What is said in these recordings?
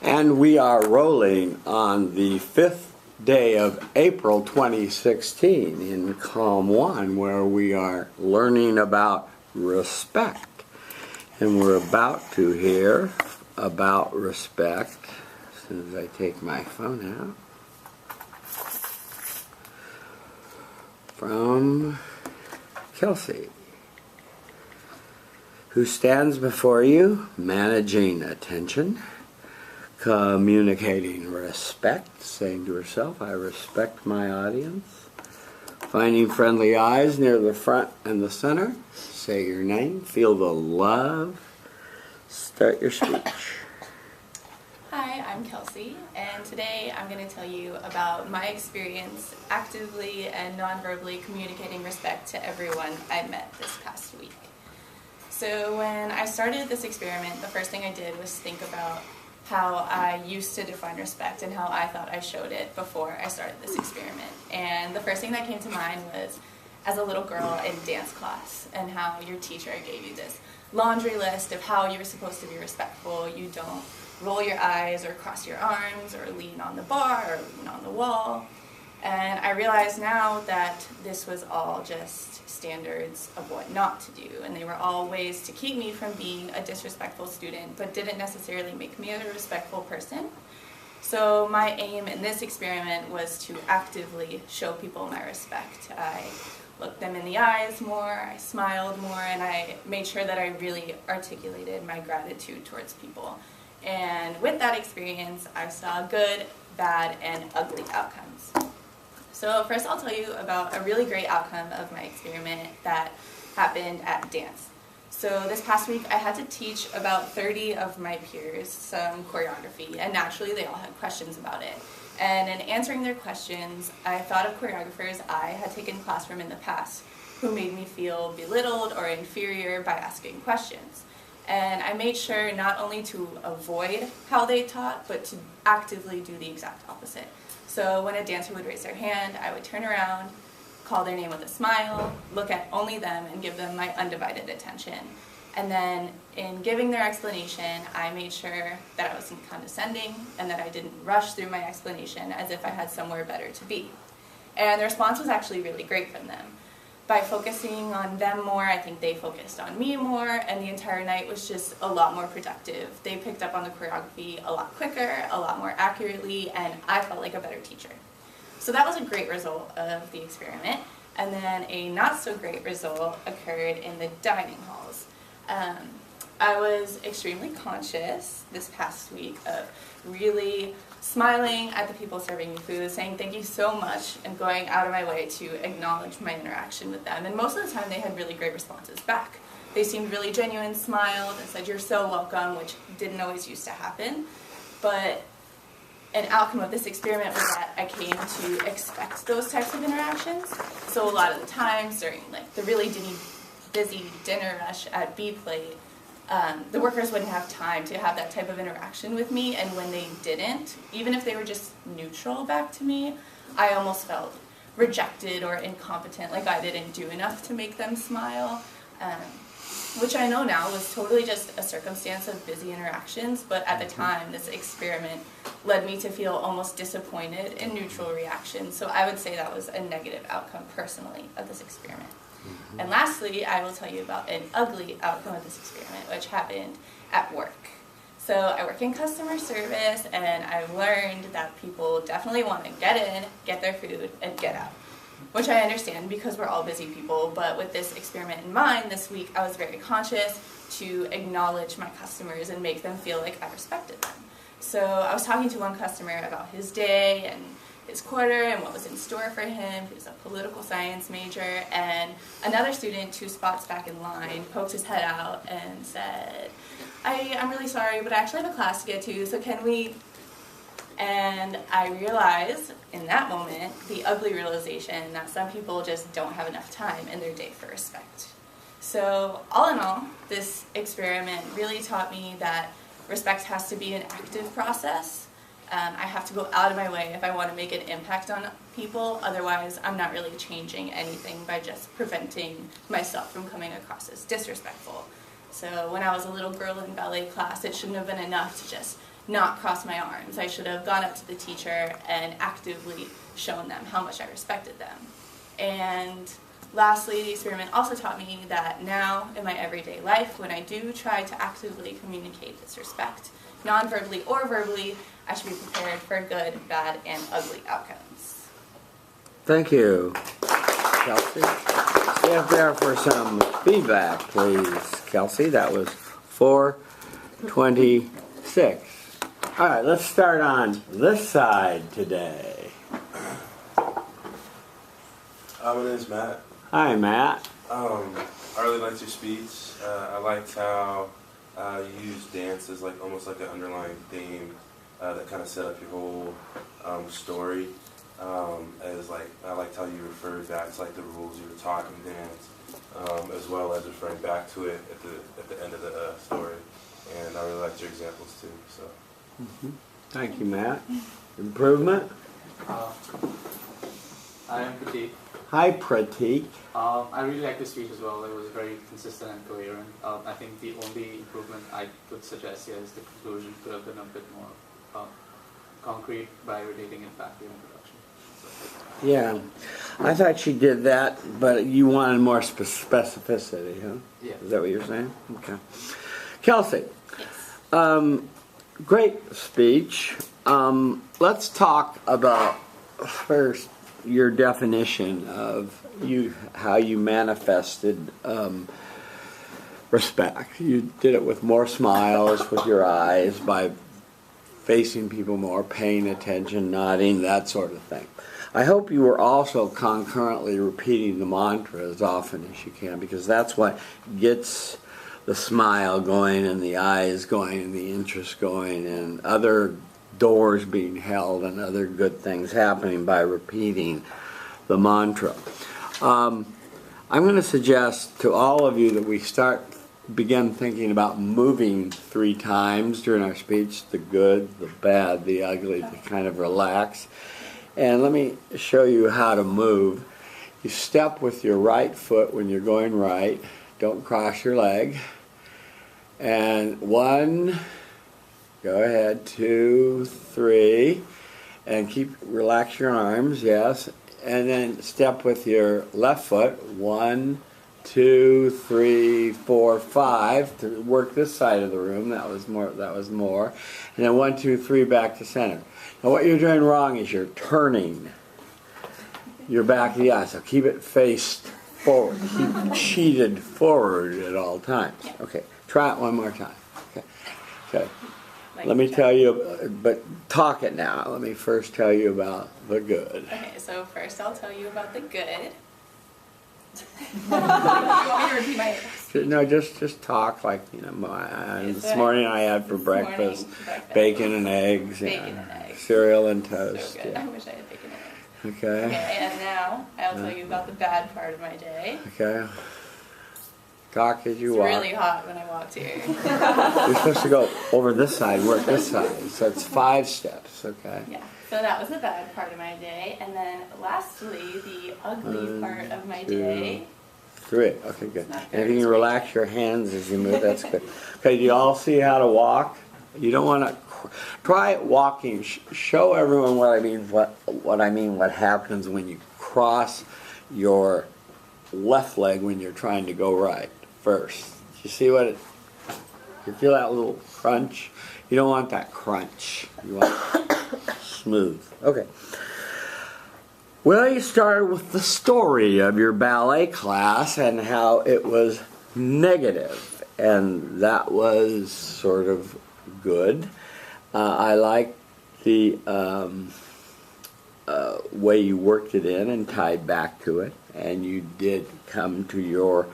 And we are rolling on the 5th day of April 2016 in Calm 1, where we are learning about respect. And we're about to hear about respect as soon as I take my phone out. From Kelsey, who stands before you, managing attention, communicating respect, saying to herself, I respect my audience, finding friendly eyes near the front and the center, say your name, feel the love, start your speech. Hi, I'm Kelsey, and today I'm going to tell you about my experience actively and non-verbally communicating respect to everyone I met this past week. So when I started this experiment, the first thing I did was think about how I used to define respect and how I thought I showed it before I started this experiment. And the first thing that came to mind was as a little girl in dance class and how your teacher gave you this laundry list of how you were supposed to be respectful. You don't roll your eyes or cross your arms or lean on the bar or lean on the wall. And I realize now that this was all just standards of what not to do, and they were all ways to keep me from being a disrespectful student, but didn't necessarily make me a respectful person. So my aim in this experiment was to actively show people my respect. I looked them in the eyes more, I smiled more, and I made sure that I really articulated my gratitude towards people. And with that experience, I saw good, bad, and ugly outcomes. So first I'll tell you about a really great outcome of my experiment that happened at dance. So this past week I had to teach about 30 of my peers some choreography, and naturally they all had questions about it. And in answering their questions, I thought of choreographers I had taken class from in the past who made me feel belittled or inferior by asking questions. And I made sure not only to avoid how they taught, but to actively do the exact opposite. So when a dancer would raise their hand, I would turn around, call their name with a smile, look at only them, and give them my undivided attention. And then in giving their explanation, I made sure that I wasn't condescending and that I didn't rush through my explanation as if I had somewhere better to be. And the response was actually really great from them. By focusing on them more, I think they focused on me more, and the entire night was just a lot more productive. They picked up on the choreography a lot quicker, a lot more accurately, and I felt like a better teacher. So that was a great result of the experiment. And then a not so great result occurred in the dining halls. I was extremely conscious this past week of really smiling at the people serving me food, saying thank you so much, and going out of my way to acknowledge my interaction with them. And most of the time they had really great responses back. They seemed really genuine, smiled, and said you're so welcome, which didn't always used to happen. But an outcome of this experiment was that I came to expect those types of interactions. So a lot of the times during the really busy dinner rush at B Plate, the workers wouldn't have time to have that type of interaction with me, and when they didn't, even if they were just neutral back to me, I almost felt rejected or incompetent, like I didn't do enough to make them smile, which I know now was totally just a circumstance of busy interactions, but at the time this experiment led me to feel almost disappointed in neutral reactions, so I would say that was a negative outcome personally of this experiment. And lastly, I will tell you about an ugly outcome of this experiment, which happened at work. So I work in customer service, and I learned that people definitely want to get in, get their food, and get out, which I understand because we're all busy people. But with this experiment in mind, this week I was very conscious to acknowledge my customers and make them feel like I respected them. So I was talking to one customer about his day and his quarter and what was in store for him. He was a political science major, and another student 2 spots back in line poked his head out and said, I'm really sorry, but I actually have a class to get to, so can we? And I realized in that moment the ugly realization that some people just don't have enough time in their day for respect. So all in all, this experiment really taught me that respect has to be an active process. I have to go out of my way if I want to make an impact on people, otherwise I'm not really changing anything by just preventing myself from coming across as disrespectful. So when I was a little girl in ballet class, it shouldn't have been enough to just not crossed my arms. I should have gone up to the teacher and actively shown them how much I respected them. And lastly, the experiment also taught me that now in my everyday life, when I do try to actively communicate this respect, non-verbally or verbally, I should be prepared for good, bad, and ugly outcomes. Thank you, Kelsey. Stand there for some feedback, please. Kelsey, that was 426. All right, let's start on this side today. My name is Matt. Hi, Matt. I really liked your speech. I liked how you used dance as like almost like an underlying theme that kind of set up your whole story. As like I liked how you referred back to like the rules you were taught in dance, as well as referring back to it at the end of the story. And I really liked your examples too. So. Thank you, Matt. Improvement? I am Pratik. Hi, Pratik. I really liked the speech as well. It was very consistent and coherent. I think the only improvement I would suggest here is the conclusion could have been a bit more concrete by relating it back to your introduction. Yeah, I thought she did that, but you wanted more specificity, huh? Yeah. Is that what you're saying? Okay. Kelsey, Yes. great speech. Let's talk about first your definition of how you manifested respect. You did it with more smiles with your eyes, by facing people more, paying attention, nodding, that sort of thing. I hope you were also concurrently repeating the mantra as often as you can, because that's what gets the smile going and the eyes going and the interest going and other doors being held and other good things happening by repeating the mantra. I'm going to suggest to all of you that we begin thinking about moving 3 times during our speech: the good, the bad, the ugly, to kind of relax. And let me show you how to move. You step with your right foot when you're going right. Don't cross your leg. And 1, go ahead, 2, 3, and relax your arms, yes. And then step with your left foot, 1, 2, 3, 4, 5, to work this side of the room. That was more. And then 1, 2, 3, back to center. Now what you're doing wrong is you're turning your back of the eye, so keep it faced forward. Keep cheated forward at all times. Okay, try it one more time. Okay. Let me tell you, but talk it now. Let me first tell you about the good. Okay, so first I'll tell you about the good. You want me to repeat my... No, just talk like, this morning I had for breakfast bacon and eggs, cereal and toast. So good. Yeah. I wish I had bacon and eggs. Okay. Okay, and now I'll tell you about the bad part of my day. Okay. Talk as you It's walk. really hot when I walked here. You're supposed to go over this side, work this side. So it's 5 steps, okay? Yeah, so that was the bad part of my day. And then lastly, the ugly part of my 2, day. 3. Okay, good. Not And if very you can relax your hands as you move, that's good. Okay, do you all see how to walk? You don't want to try walking. Show everyone what I mean. What happens when you cross your left leg when you're trying to go right first. You see you feel that little crunch? You don't want that crunch. You want smooth. Okay. Well, you started with the story of your ballet class and how it was negative, and that was sort of good. I like the way you worked it in and tied back to it, and you did come to your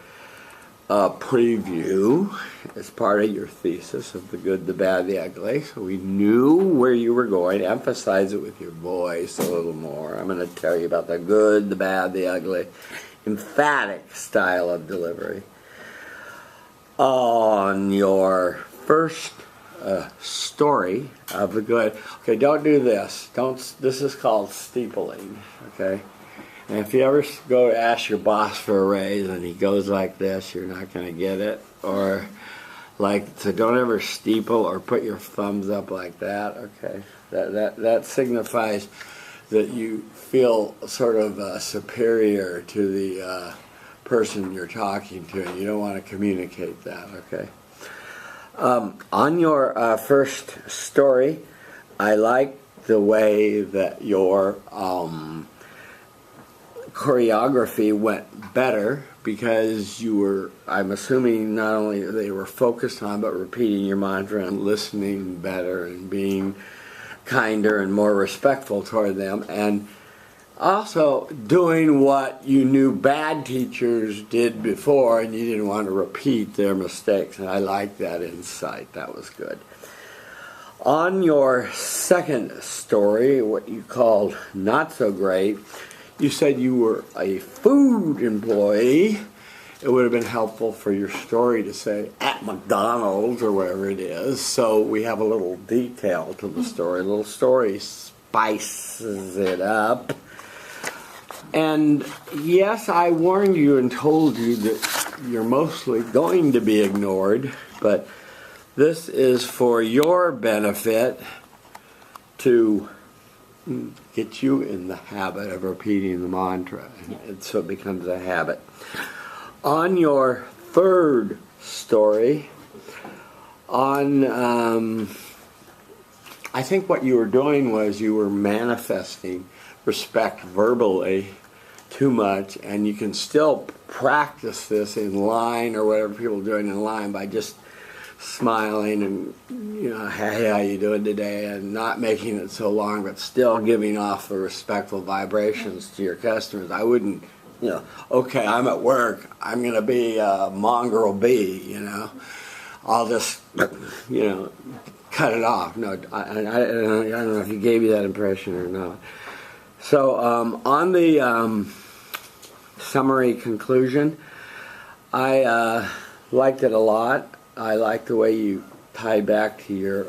preview as part of your thesis of the good, the bad, the ugly. So we knew where you were going. Emphasize it with your voice a little more. I'm going to tell you about the good, the bad, the ugly. Emphatic style of delivery. On your first story of the good. Okay, don't do this. This is called steepling. Okay. And if you ever go to ask your boss for a raise and he goes like this, you're not going to get it. Or Like, so don't ever steeple or put your thumbs up like that, okay? That signifies that you feel sort of superior to the person you're talking to, and you don't want to communicate that, okay? On your first story, I like the way that your choreography went better because you were, I'm assuming, not only they were focused on, but repeating your mantra and listening better and being kinder and more respectful toward them, and also doing what you knew bad teachers did before and you didn't want to repeat their mistakes. And I like that insight. That was good. On your second story, what you called Not So Great, you said you were a food employee. It would have been helpful for your story to say at McDonald's or wherever it is. So we have a little detail to the story. A little story spices it up. And yes, I warned you and told you that you're mostly going to be ignored, but this is for your benefit to get you in the habit of repeating the mantra, and so it becomes a habit. On your third story, I think what you were doing was you were manifesting respect verbally too much, and you can still practice this in line or whatever people are doing in line by just smiling and, you know, hey, how you doing today, and not making it so long, but still giving off the respectful vibrations to your customers. I wouldn't, you know, okay, I'm at work, I'm going to be a mongrel bee, you know. I'll just, you know, cut it off. No, I don't know if he gave you that impression or not. So on the summary conclusion, I liked it a lot. I liked the way you tied back to your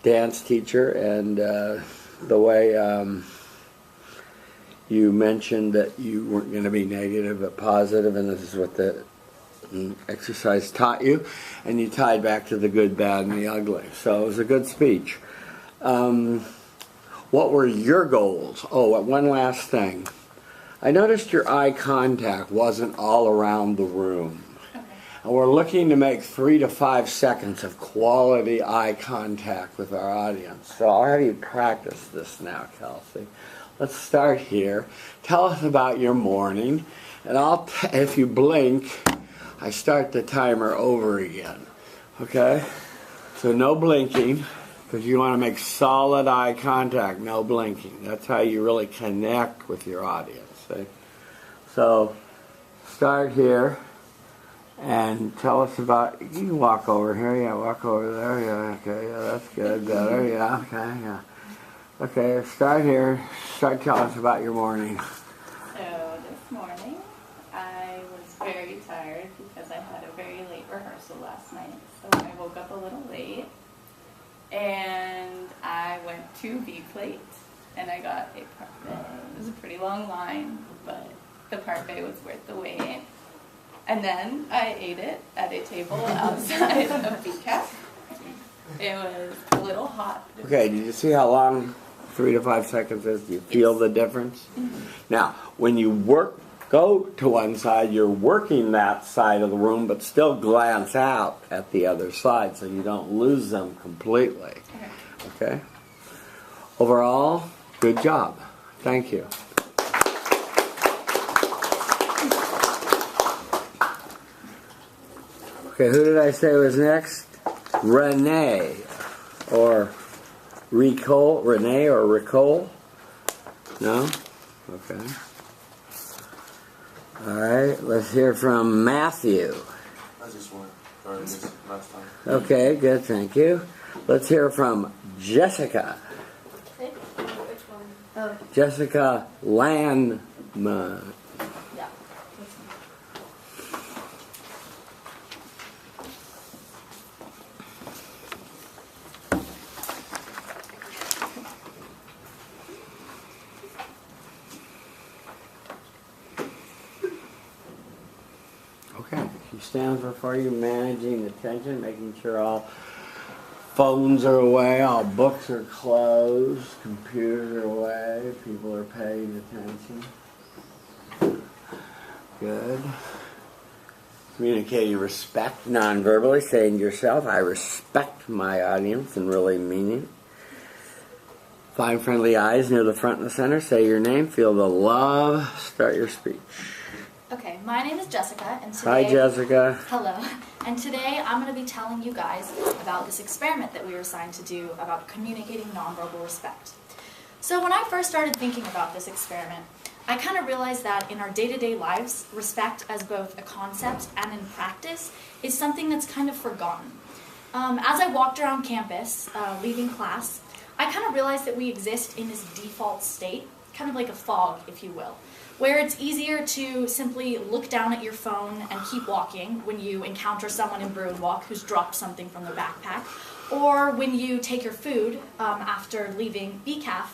dance teacher, and the way you mentioned that you weren't going to be negative but positive, and this is what the exercise taught you, and you tied back to the good, bad, and the ugly. So it was a good speech. What were your goals? Oh, one last thing. I noticed your eye contact wasn't all around the room. Okay. And we're looking to make 3 to 5 seconds of quality eye contact with our audience. So I'll have you practice this now, Kelsey. Let's start here. Tell us about your morning, and if you blink, I start the timer over again. Okay? So no blinking, because you want to make solid eye contact, no blinking. That's how you really connect with your audience. See? So start here and tell us about, you can walk over here, yeah, walk over there, yeah, okay, yeah, that's good, better, yeah, okay, yeah. Okay, start here, start telling us about your morning. So this morning, I was very tired because I had a very late rehearsal last night. So I woke up a little late, and I went to B-Plate, and I got a parfait. It was a pretty long line, but the parfait was worth the wait. And then I ate it at a table outside of B-Cap. It was a little hot. Okay, did you see how long 3 to 5 seconds is? Do you feel the difference? Mm-hmm. Now, when you go to one side, you're working that side of the room, but still glance out at the other side so you don't lose them completely. Okay? Overall, good job. Thank you. Okay, who did I say was next? Renee, or Ricole, Renee or Ricole? No? Okay. All right, let's hear from Matthew. I just went during this last time. Okay, good, thank you. Let's hear from Jessica. Which one? Oh, Jessica Landman. yeah. Okay, You stand for you managing attention, making sure all phones are away, all books are closed, computers are away, people are paying attention. Good. Communicating respect non-verbally, saying to yourself, I respect my audience, and really meaning it. Find friendly eyes near the front and the center. Say your name, feel the love, start your speech. Okay, my name is Jessica, and today... Hi, Jessica. Hello. And today I'm going to be telling you guys about this experiment that we were assigned to do about communicating nonverbal respect. So when I first started thinking about this experiment, I kind of realized that in our day-to-day lives, respect as both a concept and in practice is something that's kind of forgotten. As I walked around campus, leaving class, I kind of realized that we exist in this default state, kind of like a fog, if you will, where it's easier to simply look down at your phone and keep walking when you encounter someone in Bruin Walk who's dropped something from their backpack, or when you take your food after leaving BCAF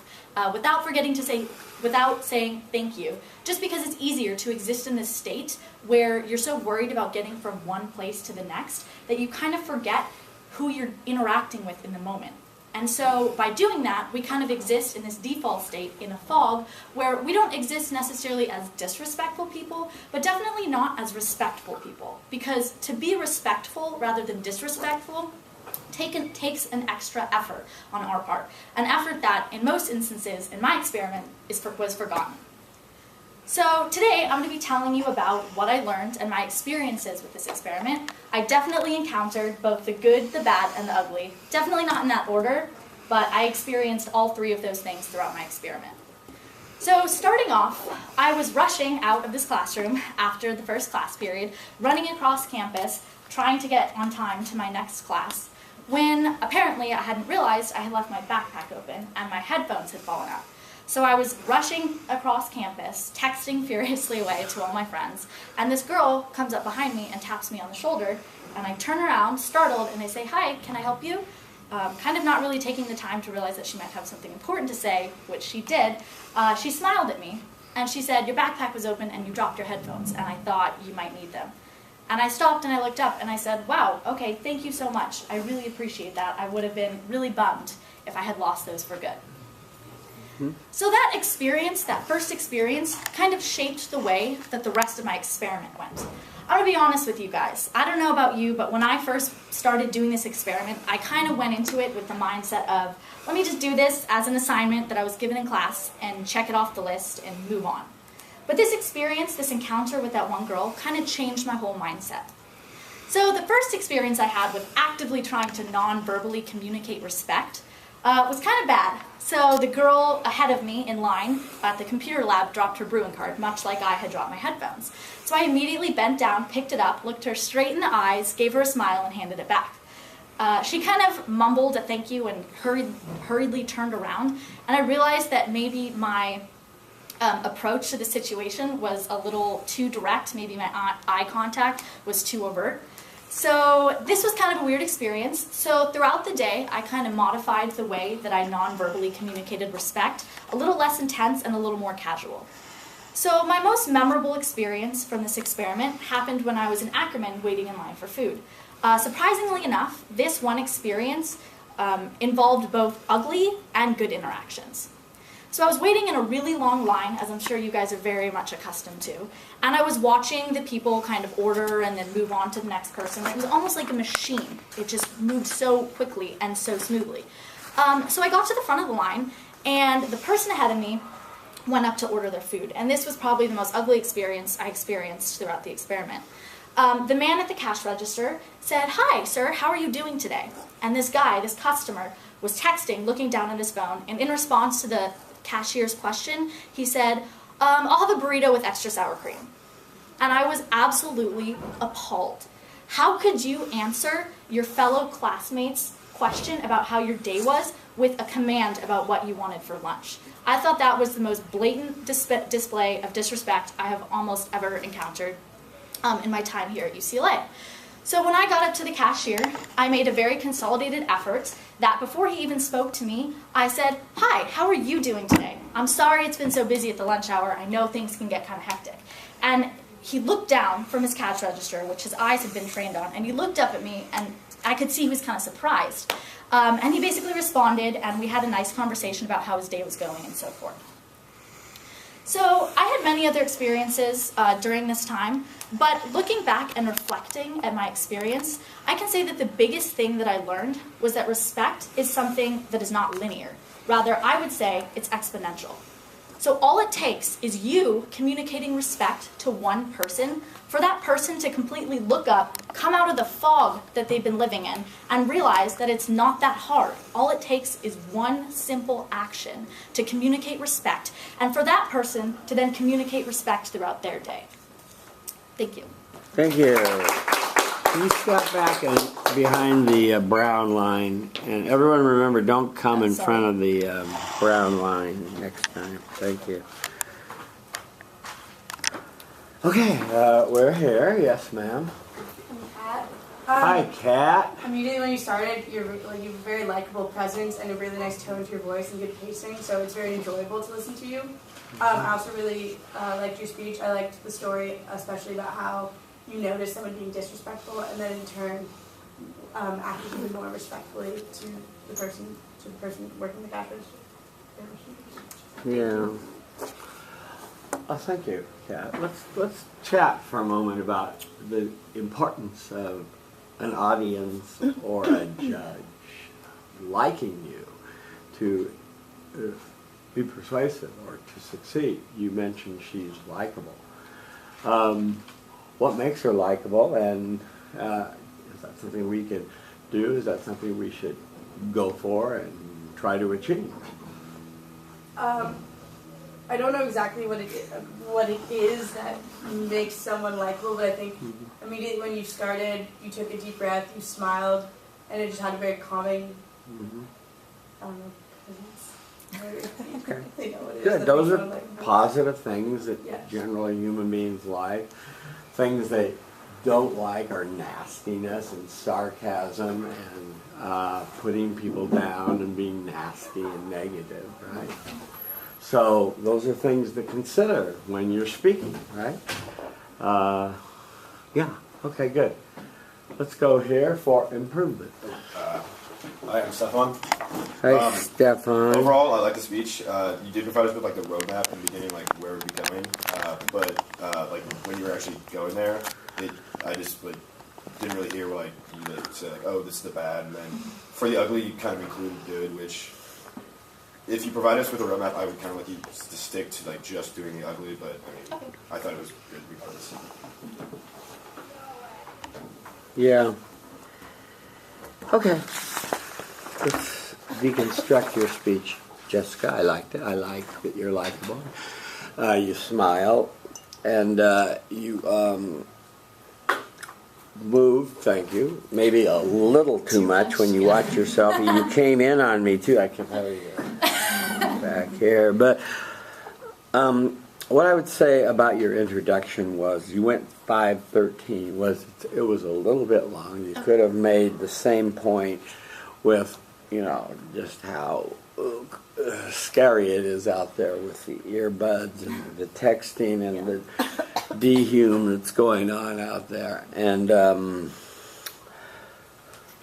without saying thank you, just because it's easier to exist in this state where you're so worried about getting from one place to the next that you kind of forget who you're interacting with in the moment. And so by doing that, we kind of exist in this default state in a fog where we don't exist necessarily as disrespectful people, but definitely not as respectful people. Because to be respectful rather than disrespectful takes an extra effort on our part. An effort that, in most instances, in my experiment, was forgotten. So today, I'm going to be telling you about what I learned and my experiences with this experiment. I definitely encountered both the good, the bad, and the ugly. Definitely not in that order, but I experienced all three of those things throughout my experiment. So starting off, I was rushing out of this classroom after the first class period, running across campus, trying to get on time to my next class, when apparently I hadn't realized I had left my backpack open and my headphones had fallen out. So I was rushing across campus, texting furiously away to all my friends, and this girl comes up behind me and taps me on the shoulder, and I turn around, startled, and I say, "Hi, can I help you?" Kind of not really taking the time to realize that she might have something important to say, which she did. She smiled at me, and she said, "Your backpack was open and you dropped your headphones, and I thought you might need them." And I stopped and I looked up and I said, "Wow, okay, thank you so much. I really appreciate that. I would have been really bummed if I had lost those for good." So that experience, that first experience, kind of shaped the way that the rest of my experiment went. I'm going to be honest with you guys. I don't know about you, but when I first started doing this experiment, I kind of went into it with the mindset of, let me just do this as an assignment that I was given in class and check it off the list and move on. But this experience, this encounter with that one girl, kind of changed my whole mindset. So the first experience I had with actively trying to non-verbally communicate respect was kind of bad. So the girl ahead of me in line at the computer lab dropped her Bruin card, much like I had dropped my headphones. So I immediately bent down, picked it up, looked her straight in the eyes, gave her a smile, and handed it back. She kind of mumbled a thank you and hurriedly turned around, and I realized that maybe my approach to the situation was a little too direct, maybe my eye contact was too overt. So this was kind of a weird experience. So throughout the day, I kind of modified the way that I non-verbally communicated respect, a little less intense and a little more casual. So my most memorable experience from this experiment happened when I was in Ackerman waiting in line for food. Surprisingly enough, this one experience involved both ugly and good interactions. So I was waiting in a really long line, as I'm sure you guys are very much accustomed to, and I was watching the people kind of order and then move on to the next person. It was almost like a machine. It just moved so quickly and so smoothly. So I got to the front of the line, and the person ahead of me went up to order their food, and this was probably the most ugly experience I experienced throughout the experiment. The man at the cash register said, "Hi, sir, how are you doing today?" And this guy, this customer, was texting, looking down at his phone, and in response to the cashier's question, he said, "I'll have a burrito with extra sour cream." And I was absolutely appalled. How could you answer your fellow classmates' question about how your day was with a command about what you wanted for lunch? I thought that was the most blatant display of disrespect I have almost ever encountered in my time here at UCLA. So when I got up to the cashier, I made a very consolidated effort that before he even spoke to me, I said, "Hi, how are you doing today? I'm sorry it's been so busy at the lunch hour. I know things can get kind of hectic." And he looked down from his cash register, which his eyes had been trained on, and he looked up at me, and I could see he was kind of surprised. And he basically responded, and we had a nice conversation about how his day was going and so forth. So I had many other experiences during this time, but looking back and reflecting at my experience, I can say that the biggest thing that I learned was that respect is something that is not linear. Rather, I would say it's exponential. So all it takes is you communicating respect to one person for that person to completely look up, come out of the fog that they've been living in, and realize that it's not that hard. All it takes is one simple action to communicate respect, and for that person to then communicate respect throughout their day. Thank you. Thank you. Can you step back and behind the brown line? And everyone remember, don't come in front of the brown line next time. Thank you. Okay, we're here. Yes, ma'am. Kat. Hi, Kat. Immediately when you started, you have a very likable presence and a really nice tone to your voice and good pacing, so it's very enjoyable to listen to you. I also really liked your speech. I liked the story, especially about how you noticed someone being disrespectful and then in turn acted even more respectfully to the person working the cash register. Yeah. Oh, thank you, Kat. Let's chat for a moment about the importance of an audience or a judge liking you to be persuasive or to succeed. You mentioned she's likable. What makes her likable, and is that something we can do? Is that something we should go for and try to achieve? I don't know exactly what it is that makes someone likable, but I think immediately when you started, you took a deep breath, you smiled, and it just had a very calming, I don't know, presence. Okay. I know what it is Good. that Those makes are someone likable. positive things that Yes. generally human beings like. Things they don't like are nastiness and sarcasm and putting people down and being nasty and negative, right? So those are things to consider when you're speaking, right? Yeah, okay, good. Let's go here for improvement. Hi, I'm Stefan. Hey, Stefan. Overall, I like the speech. You did provide us with like the roadmap in the beginning, like where we'd be going. But like when you were actually going there, I just like didn't really hear like you like say like, oh, this is the bad, and then for the ugly, you kind of included good, which if you provide us with a roadmap, I would kind of like you to stick to like just doing the ugly. But I mean, I thought it was good regardless. Yeah. Okay. Let's deconstruct your speech, Jessica. I liked it. I like that you're likable. You smile, and you move. Thank you. Maybe a little too much when you watch yourself. You came in on me too. I can tell you back here, but what I would say about your introduction was you went 5:13. It was a little bit long. You could have made the same point with, just how scary it is out there with the earbuds and the texting and the dehume that's going on out there. And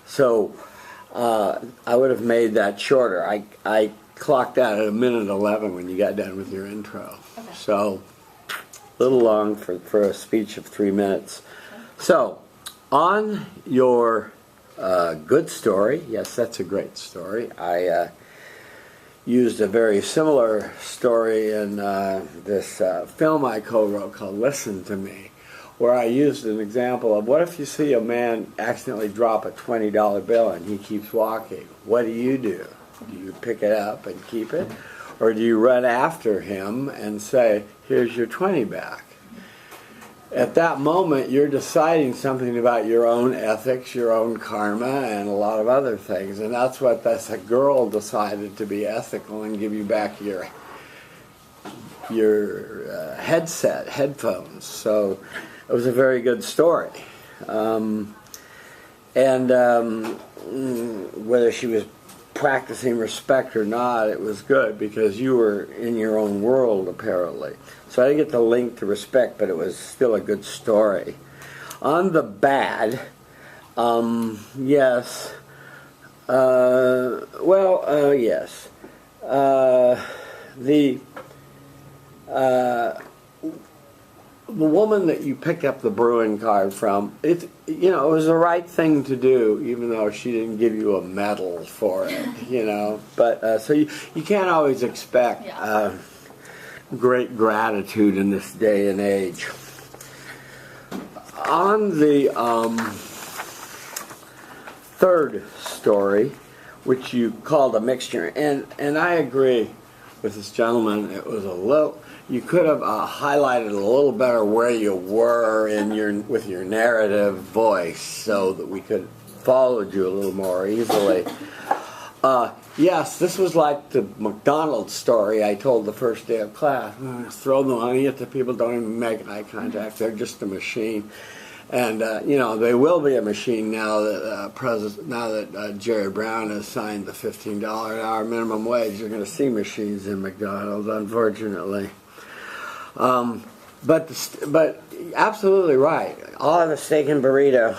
so I would have made that shorter. I clocked out at 1:11 when you got done with your intro. Okay. So a little long for a speech of 3 minutes. So on your good story, yes, that's a great story. I used a very similar story in this film I co-wrote called Listen to Me, where I used an example of what if you see a man accidentally drop a $20 bill and he keeps walking? What do? Do you pick it up and keep it? Or do you run after him and say, here's your 20 back? At that moment, you're deciding something about your own ethics, your own karma, and a lot of other things. And that's what a girl decided to be ethical and give you back your headphones. So it was a very good story. Whether she was practicing respect or not, it was good because you were in your own world apparently. So I didn't get the link to respect, but it was still a good story. On the bad, yes. Yes. The woman that you picked up the Bruin card from, it was the right thing to do, even though she didn't give you a medal for it, But so you can't always expect great gratitude in this day and age. On the third story, which you called a mixture, and I agree with this gentleman. It was a little. You could have highlighted a little better where you were with your narrative voice, so that we could follow you a little more easily. Yes, this was like the McDonald's story I told the first day of class. Throw the money at the people, don't even make eye contact. They're just a machine. And they will be a machine now that Jerry Brown has signed the $15 an hour minimum wage. You're going to see machines in McDonald's, unfortunately. But absolutely right. I'll have a steak and burrito.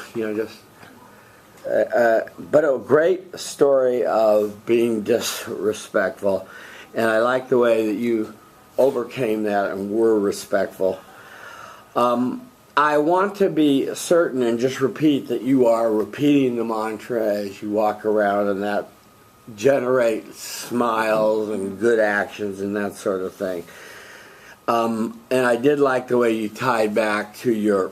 But a great story of being disrespectful, and I like the way that you overcame that and were respectful. I want to be certain and just repeat that you are repeating the mantra as you walk around, and that generates smiles and good actions and that sort of thing. And I did like the way you tied back to your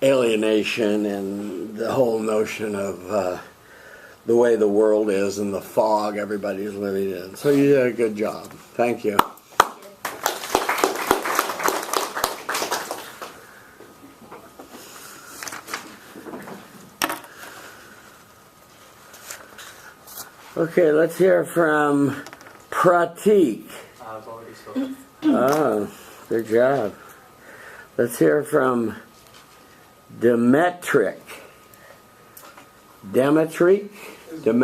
alienation and the whole notion of the way the world is and the fog everybody's living in. So you did a good job. Thank you. Okay, let's hear from Pratik. I've already spoken. Oh, good job. Let's hear from Demetric. Demetric? Did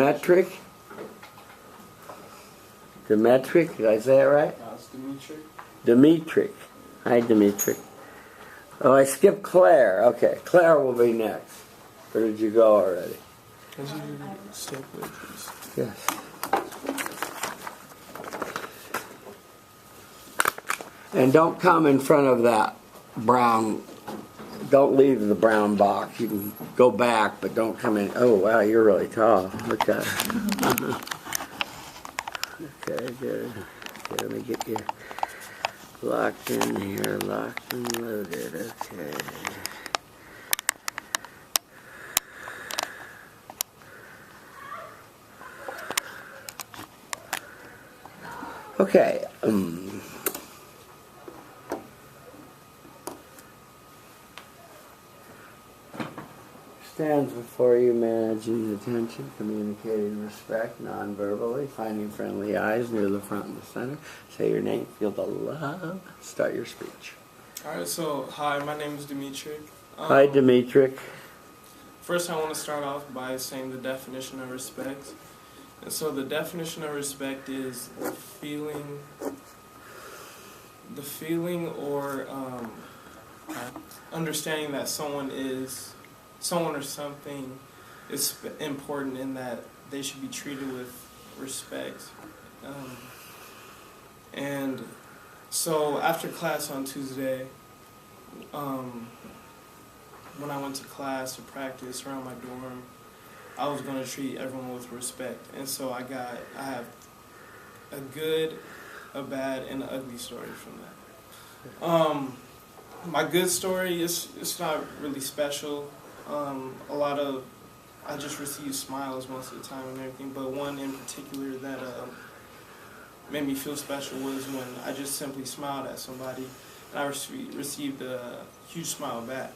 I say it right? It's Dimitri. Demetric. Hi, Demetric. Oh, I skipped Claire. Okay, Claire will be next. Or did you go already? Could you step away, please? Yes. And don't come in front of that brown, don't leave the brown box. You can go back, but don't come in. Oh, wow, you're really tall. Okay. Okay, good. Okay, let me get you locked in here, locked and loaded. Okay. Okay. Stands before you, managing attention, communicating respect non-verbally, finding friendly eyes near the front and the center. Say your name, feel the love. Start your speech. Alright, so, hi, my name is Dimitri. Hi, Demetric. First, I want to start off by saying the definition of respect. And so the definition of respect is the feeling or understanding that someone or something is important in that they should be treated with respect. And so after class on Tuesday, when I went to class to practice around my dorm, I was going to treat everyone with respect. And so I have a good, a bad, and an ugly story from that. My good story it's not really special. I just received smiles most of the time and everything, but one in particular that made me feel special was when I just simply smiled at somebody and I received a huge smile back.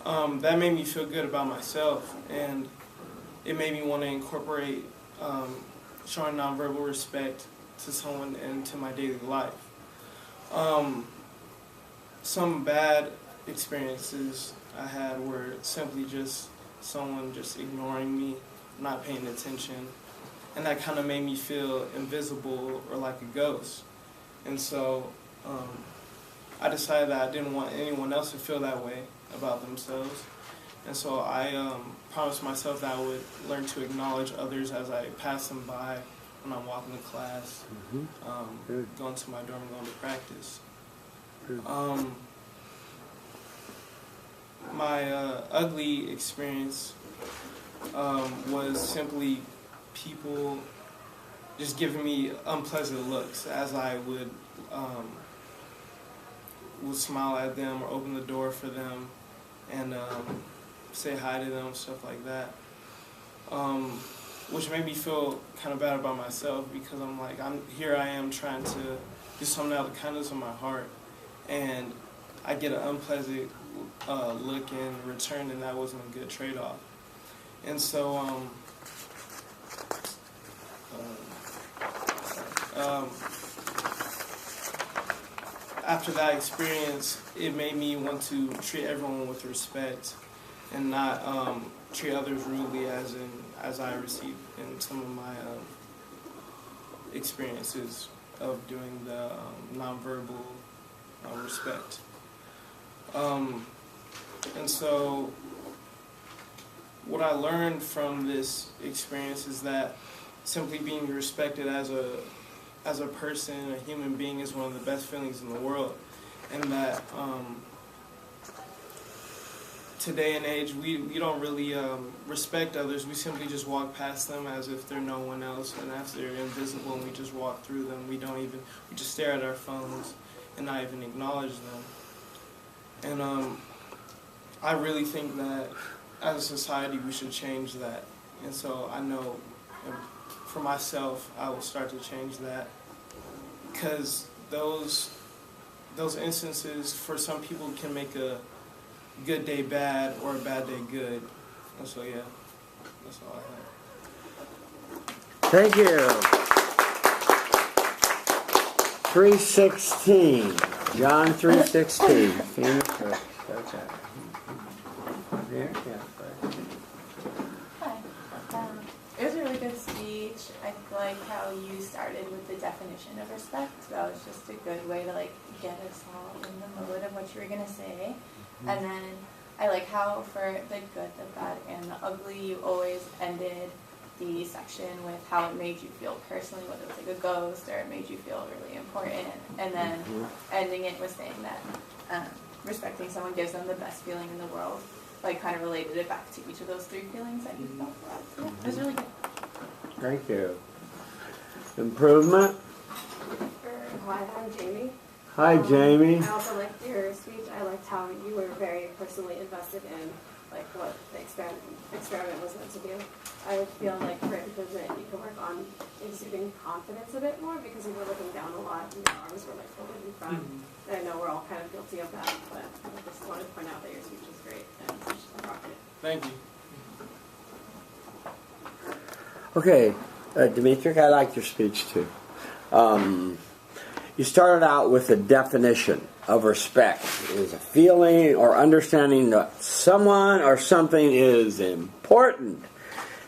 That made me feel good about myself, and it made me want to incorporate showing nonverbal respect to someone into my daily life. Some bad experiences I had were simply just someone just ignoring me, not paying attention, and that kind of made me feel invisible or like a ghost. And so I decided that I didn't want anyone else to feel that way about themselves. And so I promised myself that I would learn to acknowledge others as I pass them by when I'm walking to class, going to my dorm, going to practice. My ugly experience was simply people just giving me unpleasant looks as I would smile at them or open the door for them and say hi to them, stuff like that. Which made me feel kind of bad about myself because I'm like, here I am trying to do something out of the kindness of my heart, and I get an unpleasant look in return, and that wasn't a good trade-off. And so after that experience, it made me want to treat everyone with respect and not treat others rudely as I received in some of my experiences of doing the nonverbal respect. And so what I learned from this experience is that simply being respected as a person, a human being, is one of the best feelings in the world. And that today and age, we don't really respect others. We simply just walk past them as if they're no one else, and as they're invisible, and we just walk through them. We just stare at our phones and not even acknowledge them. And I really think that as a society, we should change that. And so I know for myself, I will start to change that, because those instances for some people can make a good day bad or a bad day good. And so yeah, that's all I have. Thank you. 3:16, John 3:16. Phoenix, okay. Here, yeah. Hi. It was a really good speech. I like how you started with the definition of respect. That was just a good way to like get us all in the mood of what you were gonna say. And then I like how for the good, the bad, and the ugly, you always ended the section with how it made you feel personally, whether it was like a ghost or it made you feel really important. And then ending it with saying that respecting someone gives them the best feeling in the world. Like kind of related it back to each of those three feelings that you felt. So, yeah, it was really good. Thank you. Improvement? Hi, I'm Jamie. Hi, Jamie. I also liked your speech. I liked how you were very personally invested in like what the experiment was meant to do. I feel like for improvement, you can work on exuding confidence a bit more because you were looking down a lot and your arms were like folded in front. I know we're all kind of guilty of that, but I just wanted to point out that your speech was great and provocative. Thank you. Okay, Dimitri, I liked your speech too. You started out with a definition of respect. It is a feeling or understanding that someone or something is important.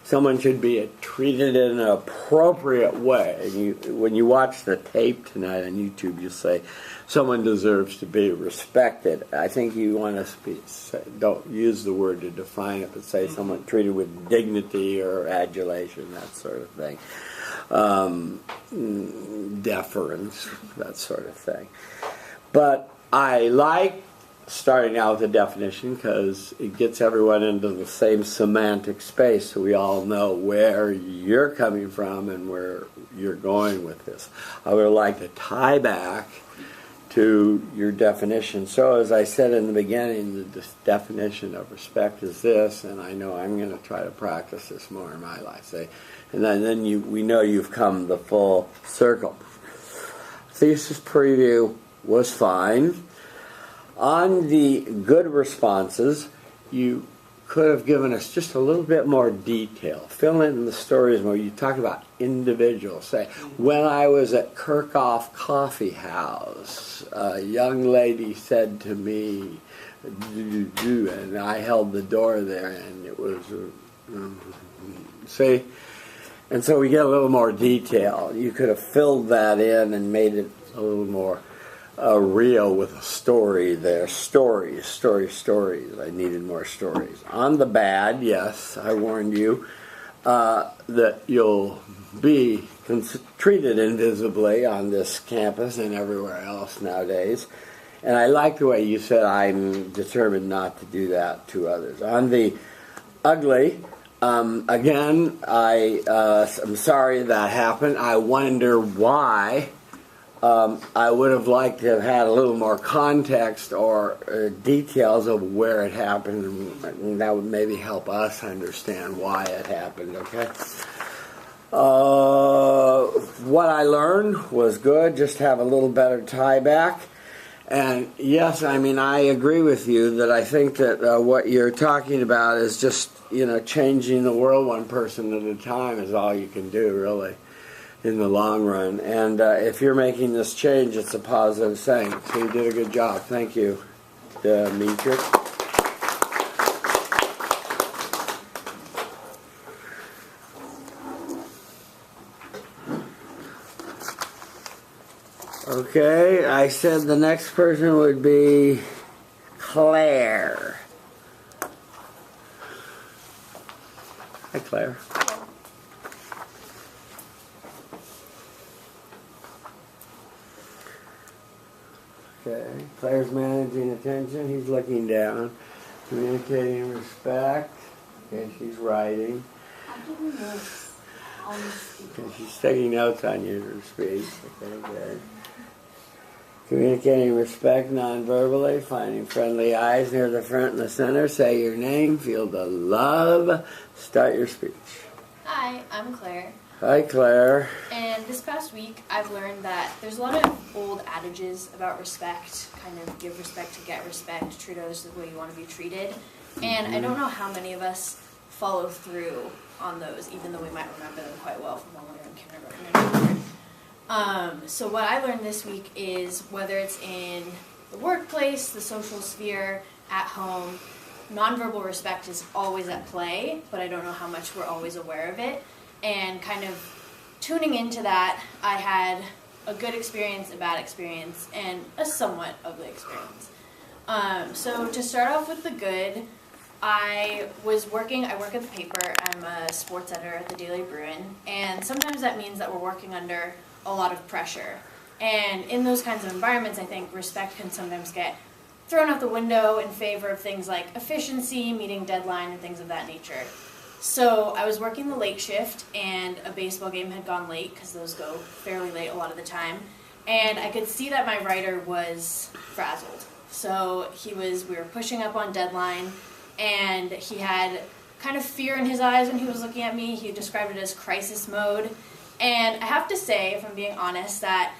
Someone should be treated in an appropriate way. When you watch the tape tonight on YouTube, you'll say, someone deserves to be respected. I think you want to don't use the word to define it, but say someone treated with dignity or adulation, that sort of thing. Deference, that sort of thing. But I like starting out with a definition because it gets everyone into the same semantic space so we all know where you're coming from and where you're going with this. I would like to tie back to your definition. So as I said in the beginning, the definition of respect is this, and I know I'm going to try to practice this more in my life. And then we know you've come the full circle. Thesis preview was fine. On the good responses, you could have given us just a little bit more detail. Fill in the stories more. You talked about individuals. Say, when I was at Kirchhoff Coffee House, a young lady said to me, and I held the door there, and it was, see? And so we get a little more detail. You could have filled that in and made it a little more real with a story there. Stories. I needed more stories. On the bad, yes, I warned you that you'll be treated invisibly on this campus and everywhere else nowadays. And I like the way you said I'm determined not to do that to others. On the ugly, again, I'm sorry that happened. I wonder why. I would have liked to have had a little more context or details of where it happened, and that would maybe help us understand why it happened, okay? What I learned was good, just have a little better tie back. And yes, I mean, I agree with you that I think that what you're talking about is just, changing the world one person at a time is all you can do, really, in the long run. And if you're making this change, it's a positive thing. So you did a good job. Thank you, Dimitri. Okay, I said the next person would be Claire. Hi, Claire. Okay, Claire's managing attention. He's looking down. Communicating respect. Okay, she's writing. Okay, she's taking notes on your speech. Okay, good. Communicating respect non-verbally, finding friendly eyes near the front and the center. Say your name, feel the love. Start your speech. Hi, I'm Claire. Hi, Claire. And this past week, I've learned that there's a lot of old adages about respect, kind of give respect to get respect, treat others the way you want to be treated. And I don't know how many of us follow through on those, even though we might remember them quite well from when we were in kindergarten and kindergarten. So what I learned this week is whether it's in the workplace, the social sphere, at home, nonverbal respect is always at play, but I don't know how much we're always aware of it. And kind of tuning into that, I had a good experience, a bad experience, and a somewhat ugly experience. So to start off with the good, I work at the paper. I'm a sports editor at the Daily Bruin, and sometimes that means that we're working under a lot of pressure. And in those kinds of environments, I think respect can sometimes get thrown out the window in favor of things like efficiency, meeting deadline, and things of that nature. So I was working the late shift, and a baseball game had gone late, because those go fairly late a lot of the time, and I could see that my writer was frazzled. So we were pushing up on deadline, and he had kind of fear in his eyes when he was looking at me. He described it as crisis mode. And I have to say, if I'm being honest, that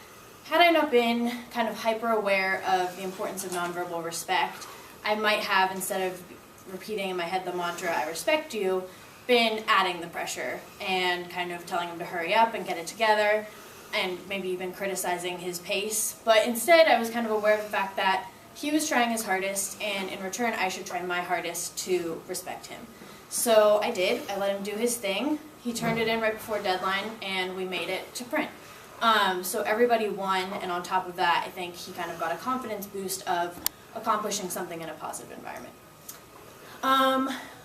had I not been kind of hyper-aware of the importance of nonverbal respect, I might have, instead of repeating in my head the mantra, I respect you, been adding the pressure and kind of telling him to hurry up and get it together, and maybe even criticizing his pace. But instead, I was kind of aware of the fact that he was trying his hardest, and in return, I should try my hardest to respect him. So I did. I let him do his thing. He turned it in right before deadline, and we made it to print. So everybody won, and on top of that, I think he kind of got a confidence boost of accomplishing something in a positive environment.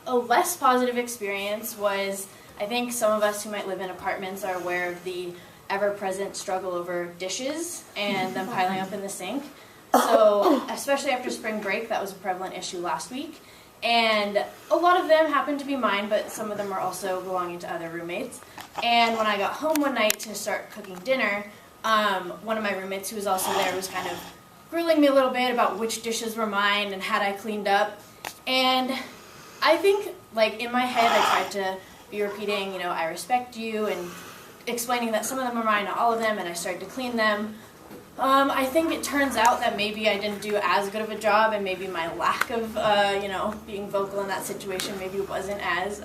A less positive experience was, I think some of us who might live in apartments are aware of the ever-present struggle over dishes and them piling up in the sink. So, especially after spring break, that was a prevalent issue last week. And a lot of them happened to be mine, but some of them are also belonging to other roommates. And when I got home one night to start cooking dinner, one of my roommates who was also there was kind of grilling me a little bit about which dishes were mine and had I cleaned up. And I think, like, in my head, I tried to be repeating, I respect you, and explaining that some of them are mine, not all of them, and I started to clean them. I think it turns out that maybe I didn't do as good of a job, and maybe my lack of, being vocal in that situation maybe wasn't as,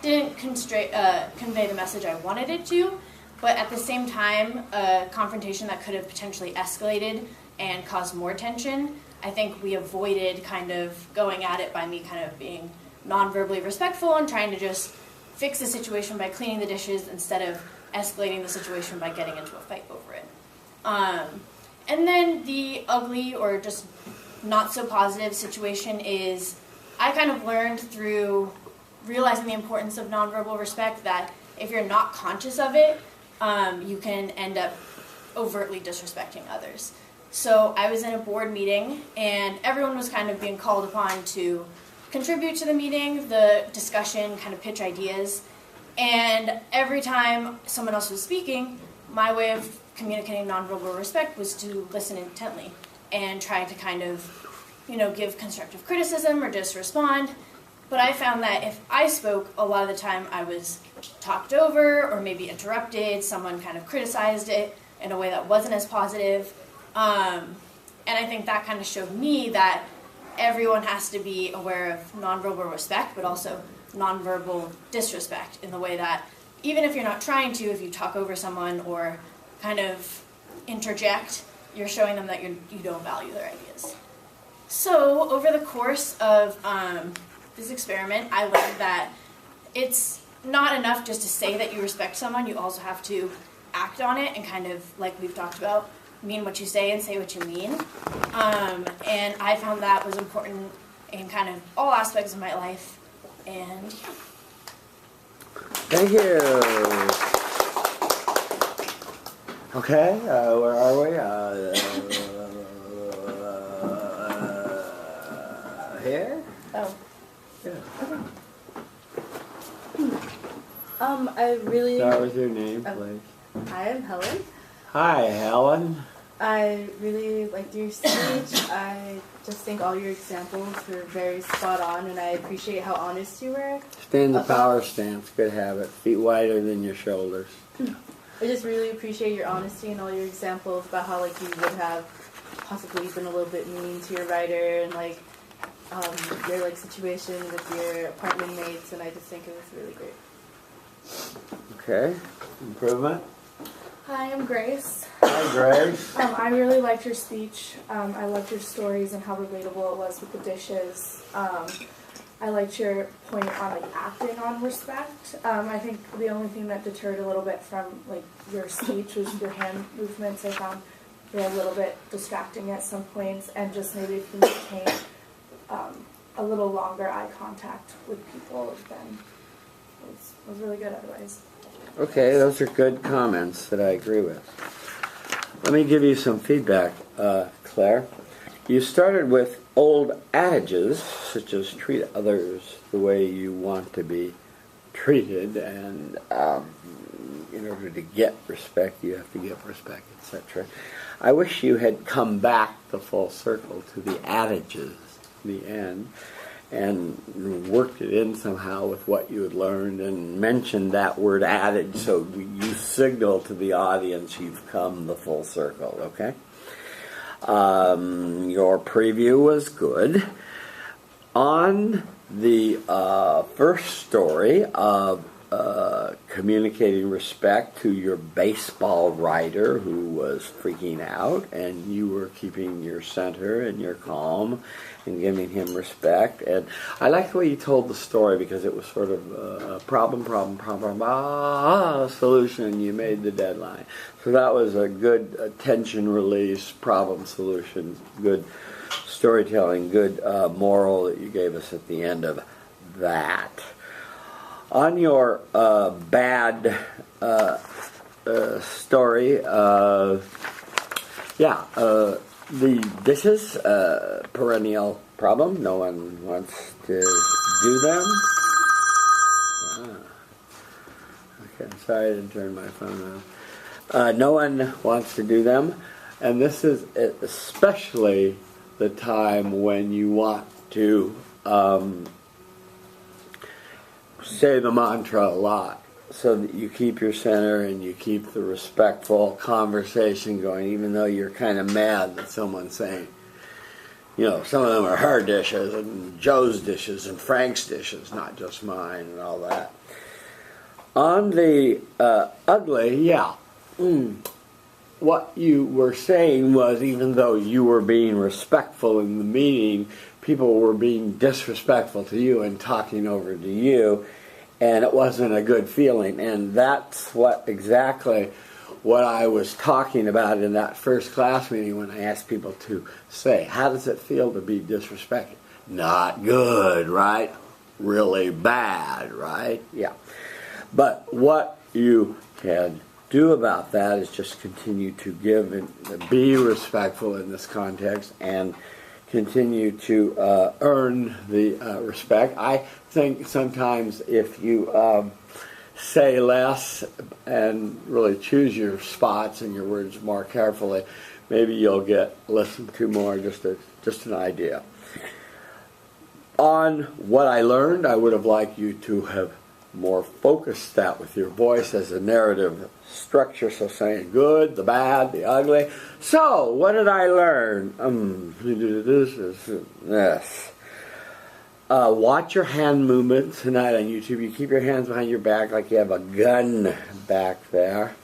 didn't convey the message I wanted it to. But at the same time, a confrontation that could have potentially escalated and caused more tension, I think we avoided kind of going at it by me kind of being non-verbally respectful and trying to just fix the situation by cleaning the dishes instead of escalating the situation by getting into a fight over it. And then the ugly or just not so positive situation is I kind of learned through realizing the importance of nonverbal respect that if you're not conscious of it, you can end up overtly disrespecting others. So I was in a board meeting and everyone was kind of being called upon to contribute to the meeting, the discussion, kind of pitch ideas. And every time someone else was speaking, my way of communicating nonverbal respect was to listen intently and try to kind of, give constructive criticism or just respond. But I found that if I spoke, a lot of the time I was talked over or maybe interrupted, someone kind of criticized it in a way that wasn't as positive. And I think that kind of showed me that everyone has to be aware of nonverbal respect, but also nonverbal disrespect in the way that even if you're not trying to, if you talk over someone or kind of interject, you're showing them that you don't value their ideas. So over the course of this experiment, I learned that it's not enough just to say that you respect someone, you also have to act on it and kind of, like we've talked about, mean what you say and say what you mean. And I found that was important in kind of all aspects of my life. And yeah. Thank you. Okay, where are we? Here? Oh. Yeah. I really. Start with your name, please. I am Helen. Hi, Helen. I really liked your speech. I just think all your examples were very spot on, and I appreciate how honest you were. Stay in the power stance. Good habit. Feet wider than your shoulders. I just really appreciate your honesty and all your examples about how you would have possibly been a little bit mean to your writer and your situation with your apartment mates, and I just think it was really great. Okay. Improvement. Hi, I'm Grace. Hi, Grace. I really liked your speech. I loved your stories and how relatable it was with the dishes. I liked your point on acting on respect. I think the only thing that deterred a little bit from your speech was your hand movements. I found they were a little bit distracting at some points, and just maybe if you maintain a little longer eye contact with people, then it was really good otherwise. Okay, those are good comments that I agree with. Let me give you some feedback, Claire. You started with old adages, such as treat others the way you want to be treated, and in order to get respect, you have to give respect, etc. I wish you had come back the full circle to the adages, the end, and worked it in somehow with what you had learned and mentioned that word adage so you signal to the audience you've come the full circle, okay? Your preview was good. On the first story of communicating respect to your baseball writer who was freaking out, and you were keeping your center and your calm and giving him respect. And I liked the way you told the story because it was sort of a problem, solution. You made the deadline. So that was a good tension release, problem solution, good storytelling, good moral that you gave us at the end of that. On your bad story, the dishes, perennial problem. No one wants to do them. Okay, I'm sorry I didn't turn my phone off. No one wants to do them. And this is especially the time when you want to say the mantra a lot, so that you keep your center and you keep the respectful conversation going, even though you're kind of mad that someone's saying, some of them are her dishes and Joe's dishes and Frank's dishes, not just mine and all that. On the ugly, what you were saying was, even though you were being respectful in the meeting, people were being disrespectful to you and talking over to you. and it wasn't a good feeling. And that's exactly what I was talking about in that first class meeting when I asked people to say, how does it feel to be disrespected? Not good, right? Really bad, right? Yeah. But what you can do about that is just continue to give and be respectful in this context and continue to earn the respect. I think sometimes if you say less and really choose your spots and your words more carefully, maybe you'll get listened to more. Just an idea. On what I learned, I would have liked you to have more focused that with your voice as a narrative structure, so saying good, the bad, the ugly. So, what did I learn? Yes. Watch your hand movements tonight on YouTube. You keep your hands behind your back like you have a gun back there.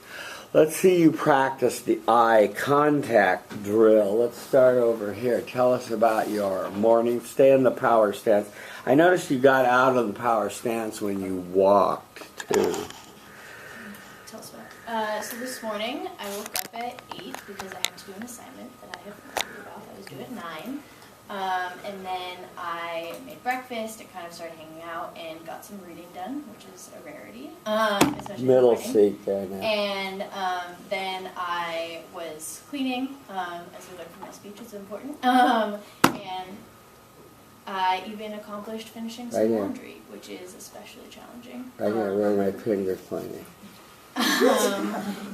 Let's see you practice the eye contact drill. Let's start over here. Tell us about your morning. Stay in the power stance. I noticed you got out of the power stance when you walked, too. Tell us about it. So this morning, I woke up at 8 because I had to do an assignment that I have forgotten about. I was due at 9. And then I made breakfast and kind of started hanging out and got some reading done, which is a rarity. Especially Middle in the morning. seat there now. And then I was cleaning, as we learned from my speech, it's important. And I even accomplished finishing some laundry, which is especially challenging. I got where my finger's pointing.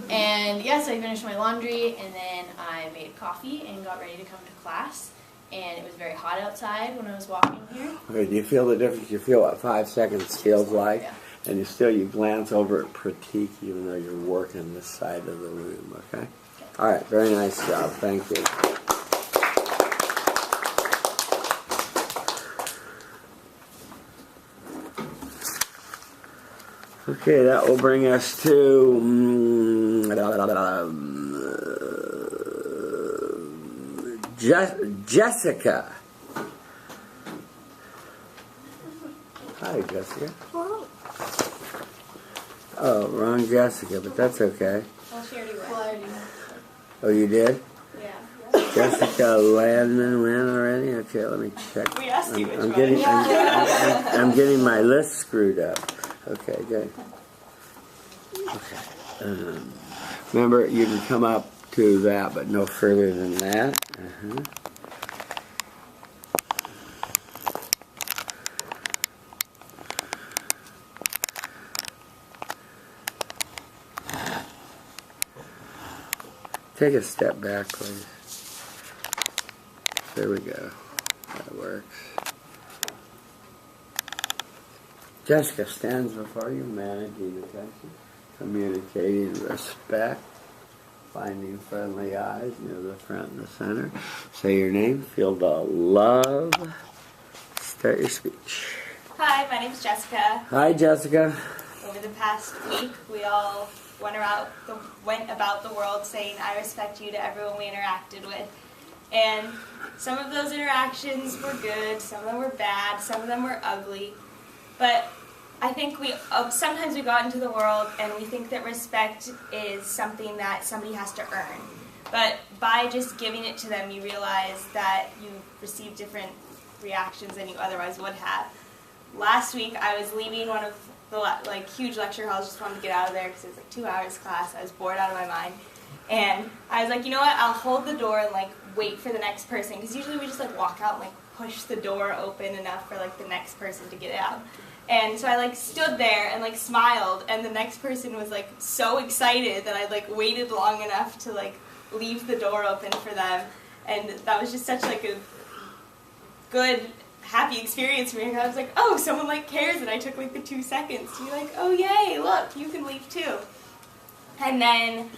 And yes, I finished my laundry, and then I made coffee and got ready to come to class. And it was very hot outside when I was walking here. Okay, do you feel the difference? You feel what 5 seconds feels like? Yeah. And you glance over at Pratik even though you're working this side of the room, okay? All right, very nice job. Thank you. Okay, that will bring us to Jessica. Hi, Jessica. Oh, wrong Jessica, but that's okay. Well, she already went. Oh, you did? Yeah. Jessica Landman went already? Okay, let me check. We asked you which I'm one. getting, I'm getting my list screwed up. Okay, good. Okay. Remember, you can come up to that, but no further than that. Take a step back, please. There we go. That works. Jessica stands before you, managing attention, communicating respect, finding friendly eyes near the front and the center. Say your name, feel the love. Start your speech. Hi, my name's Jessica. Hi, Jessica. Over the past week, we all went about the world saying, I respect you to everyone we interacted with. And some of those interactions were good, some of them were bad, some of them were ugly. But I think sometimes we go out into the world and we think that respect is something that somebody has to earn. But by just giving it to them, you realize that you receive different reactions than you otherwise would have. Last week, I was leaving one of the huge lecture halls, just wanted to get out of there because it was 2 hours class. I was bored out of my mind. And I was like, you know what, I'll hold the door and wait for the next person. Because usually we just walk out and push the door open enough for the next person to get out. And so I stood there and smiled, and the next person was so excited that I waited long enough to leave the door open for them. And that was just such a good, happy experience for me. I was like, oh, someone cares, and I took the 2 seconds to be oh yay, look, you can leave too. And then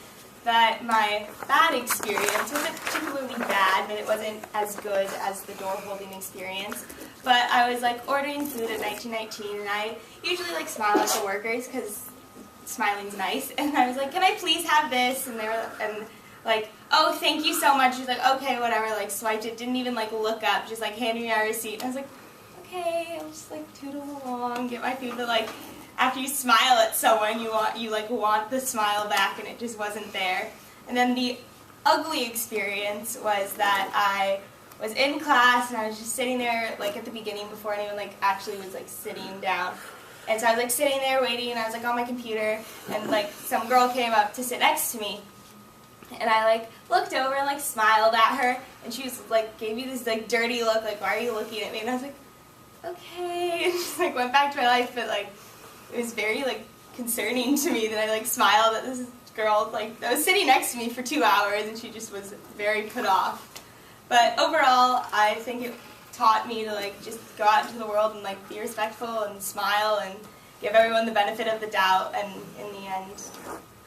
my bad experience wasn't particularly bad, but it wasn't as good as the door holding experience. But I was ordering food at 1919, and I usually smile at the workers because smiling's nice. And I was like, can I please have this? And they were oh, thank you so much. She's okay, whatever. Swiped it, didn't even look up, just handed me my receipt. And I was okay, I'll just tootle along, get my food. But after you smile at someone, you want the smile back, and it just wasn't there. And then the ugly experience was that I was in class and I was just sitting there like at the beginning before anyone like actually was like sitting down. And so I was like sitting there waiting, and I was like on my computer, and like some girl came up to sit next to me. And I like looked over and like smiled at her, and she was like gave me this like dirty look, like, why are you looking at me? And I was like, okay, and just like went back to my life. But like it was very like concerning to me that I like smiled at this girl like that was sitting next to me for 2 hours, and she just was very put off. But overall, I think it taught me to like just go out into the world and like be respectful and smile and give everyone the benefit of the doubt, and in the end,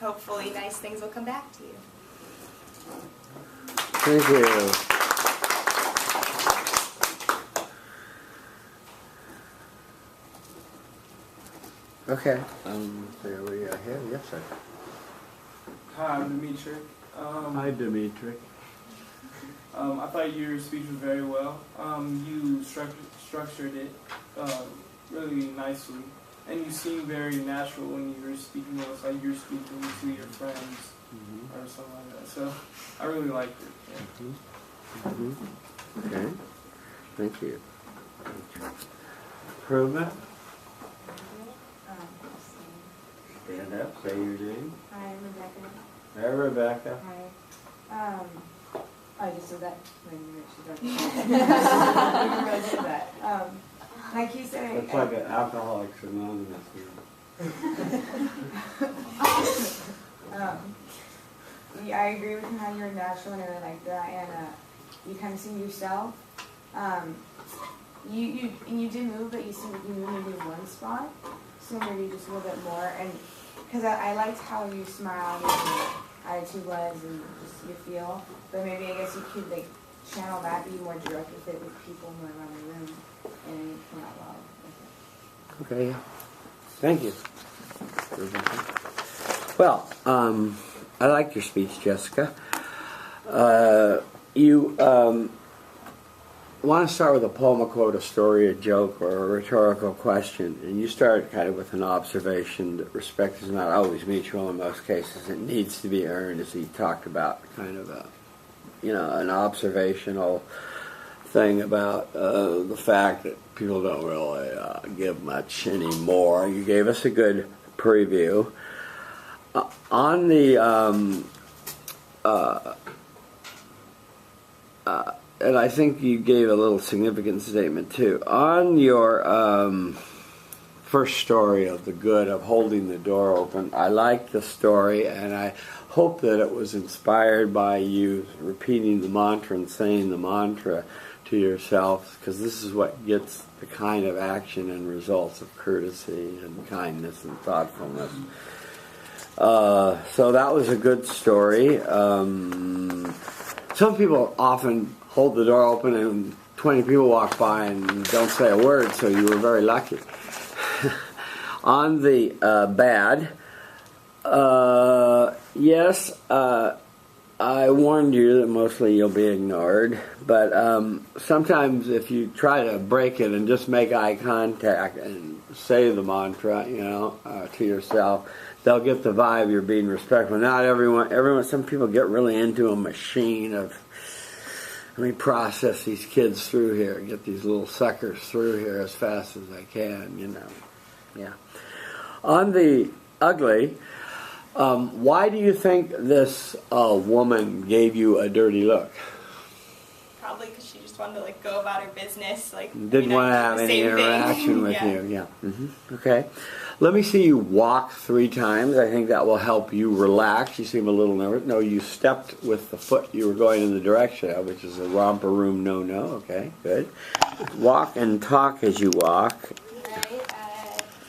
hopefully nice things will come back to you. Thank you. Okay. There we are here. Yes, sir. Hi, I'm Dimitri. Hi, Dimitri. I thought your speech was very well. You structured it really nicely, and you seemed very natural when you were speaking to us, like you were speaking to your friends or something like that. So I really liked it. Yeah. Okay. Thank you. Improvement. Stand up. Say your name. Hi, I'm Rebecca. Hey, Rebecca. Hi. I just said that when you were actually done. that. Like you said, It's like an Alcoholics Anonymous. yeah, I agree with how you're natural and everything like that, and you kind of seem yourself. You did move, but you seemed like you moved maybe one spot, so maybe just a little bit more. And because I liked how you smiled and your attitude was, and just your feel. But maybe I guess you could like channel that, be more direct with it with people who are around the room, and come out well with it. Okay. Thank you. Well, I like your speech, Jessica. You want to start with a poem, a quote, a story, a joke, or a rhetorical question, and you start kind of with an observation that respect is not always mutual in most cases. It needs to be earned, as he talked about, kind of a, an observational thing about the fact that people don't really give much anymore. You gave us a good preview. On the and I think you gave a little significant statement too. On your first story of the good of holding the door open, I like the story, and I hope that it was inspired by you repeating the mantra and saying the mantra to yourself, because this is what gets the kind of action and results of courtesy and kindness and thoughtfulness. So that was a good story. Some people often hold the door open and 20 people walk by and don't say a word, so you were very lucky. On the bad, yes, I warned you that mostly you'll be ignored, but sometimes if you try to break it and just make eye contact and say the mantra, to yourself, they'll get the vibe you're being respectful. Not everyone, some people get really into a machine of, let me process these kids through here, get these little suckers through here as fast as I can, Yeah. On the ugly, why do you think this woman gave you a dirty look? Probably because she just wanted to like go about her business, like Didn't want to have any interaction with you. Yeah. Okay. Let me see you walk 3 times. I think that will help you relax. You seem a little nervous. No, you stepped with the foot you were going in the direction of, which is a romper room no-no. Okay, good. Walk and talk as you walk. Right, it's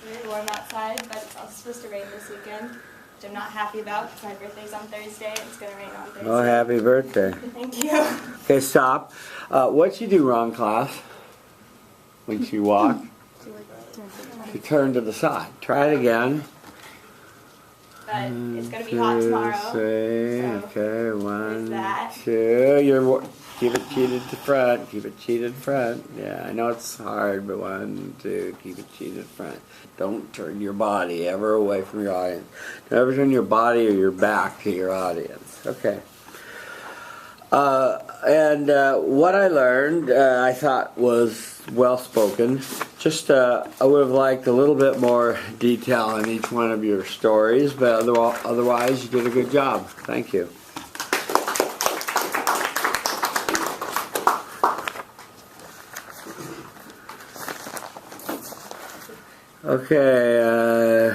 very warm outside, but it's also supposed to rain this weekend, which I'm not happy about because my birthday's on Thursday and it's going to rain on Thursday. Oh, happy birthday. Thank you. Okay, stop. What'd you do wrong, class? When she walked? She turned to the side. Try it again. But it's going to be hot tomorrow. 2, 3, so okay, 1, that. 2. keep it cheated to front, keep it cheated front. Yeah, I know it's hard, but 1, 2, keep it cheated front. Don't turn your body ever away from your audience. Never turn your body or your back to your audience. Okay. And what I learned, I thought was well spoken. Just I would have liked a little bit more detail in each one of your stories, but otherwise you did a good job. Thank you. Okay,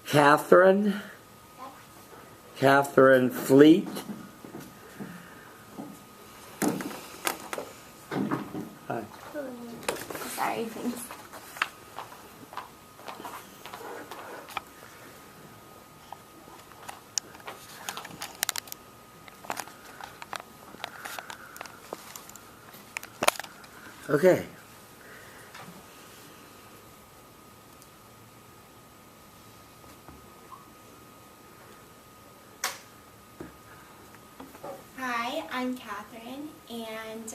Catherine Fleet. Hi. Sorry, thanks. Okay. Hi, I'm Catherine, and